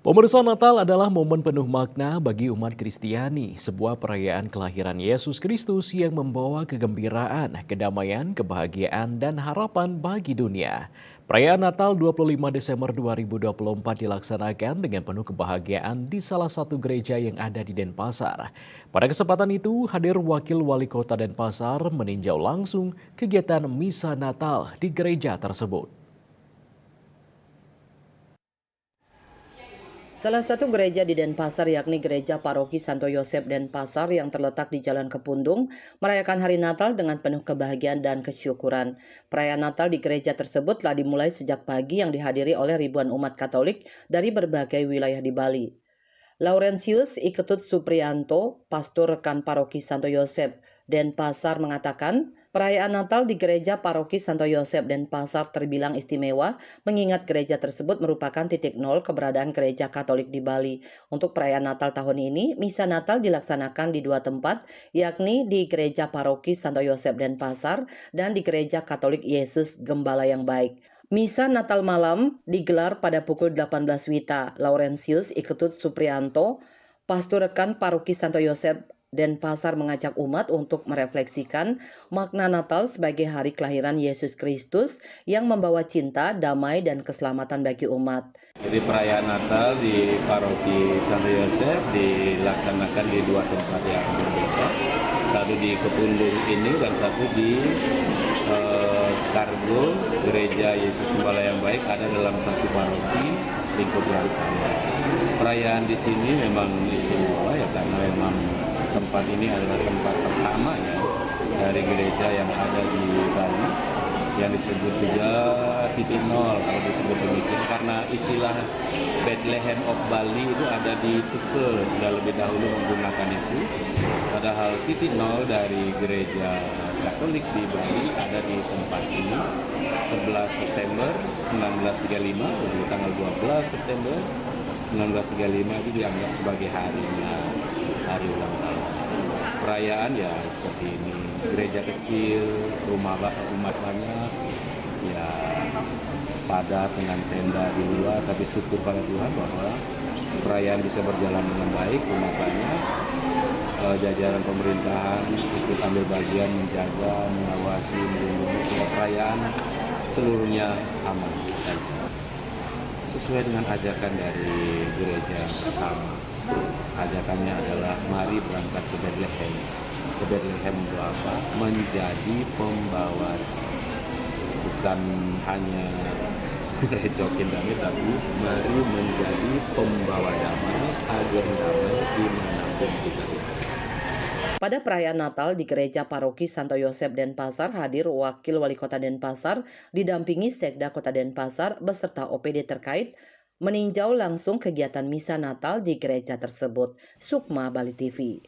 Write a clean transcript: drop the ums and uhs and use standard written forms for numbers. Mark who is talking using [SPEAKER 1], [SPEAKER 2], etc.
[SPEAKER 1] Pemirsa, Natal adalah momen penuh makna bagi umat Kristiani, sebuah perayaan kelahiran Yesus Kristus yang membawa kegembiraan, kedamaian, kebahagiaan, dan harapan bagi dunia. Perayaan Natal 25 Desember 2024 dilaksanakan dengan penuh kebahagiaan di salah satu gereja yang ada di Denpasar. Pada kesempatan itu, hadir Wakil Wali Kota Denpasar meninjau langsung kegiatan Misa Natal di gereja tersebut.
[SPEAKER 2] Salah satu gereja di Denpasar yakni Gereja Paroki Santo Yosep Denpasar yang terletak di Jalan Kepundung merayakan hari Natal dengan penuh kebahagiaan dan kesyukuran. Perayaan Natal di gereja tersebut telah dimulai sejak pagi yang dihadiri oleh ribuan umat Katolik dari berbagai wilayah di Bali. Laurentius Iketut Supriyanto, pastor rekan Paroki Santo Yosep Denpasar mengatakan, perayaan Natal di gereja Paroki Santo Yosep Denpasar terbilang istimewa mengingat gereja tersebut merupakan titik nol keberadaan gereja Katolik di Bali. Untuk perayaan Natal tahun ini, misa Natal dilaksanakan di dua tempat, yakni di gereja Paroki Santo Yosep Denpasar dan di gereja Katolik Yesus Gembala yang Baik. Misa Natal malam digelar pada pukul 18 WITA. Laurentius Iketut Supriyanto, pastor rekan Paroki Santo Yosep Denpasar mengajak umat untuk merefleksikan makna Natal sebagai hari kelahiran Yesus Kristus yang membawa cinta, damai, dan keselamatan bagi umat.
[SPEAKER 3] Jadi perayaan Natal di Paroki Santo Yosef dilaksanakan di dua tempat yang berbeda. Satu di Kepundung ini dan satu di Kargo Gereja Yesus Gembala yang Baik, ada dalam satu paroki lingkup yang sama. Perayaan di sini memang istimewa ya karena memang tempat ini adalah tempat pertama ya dari gereja yang ada di Bali, yang disebut juga titik nol kalau disebut demikian, karena istilah Bethlehem of Bali itu ada di Tukel, sudah lebih dahulu menggunakan itu. Padahal titik nol dari gereja Katolik di Bali ada di tempat ini 11 September 1935, jadi tanggal 12 September 1935 itu dianggap sebagai hari ulang tahun. Perayaan ya seperti ini, gereja kecil, umat banyak, ya padat dengan tenda di luar, tapi syukur pada Tuhan bahwa perayaan bisa berjalan dengan baik, umat banyak, jajaran pemerintahan ikut ambil bagian menjaga, mengawasi, melindungi sehingga perayaan seluruhnya aman. Sesuai dengan ajakan dari gereja bersama. Ajakannya adalah mari berangkat ke Bethlehem. Ke Bethlehem itu apa? Menjadi pembawa, bukan hanya recokin damai, tapi mari menjadi pembawa damai, agen damai dimanapun kita berada.
[SPEAKER 2] Pada perayaan Natal di Gereja Paroki Santo Yosep Denpasar hadir Wakil Wali Kota Denpasar didampingi Sekda Kota Denpasar beserta OPD terkait meninjau langsung kegiatan misa Natal di gereja tersebut. Sukma, Bali TV.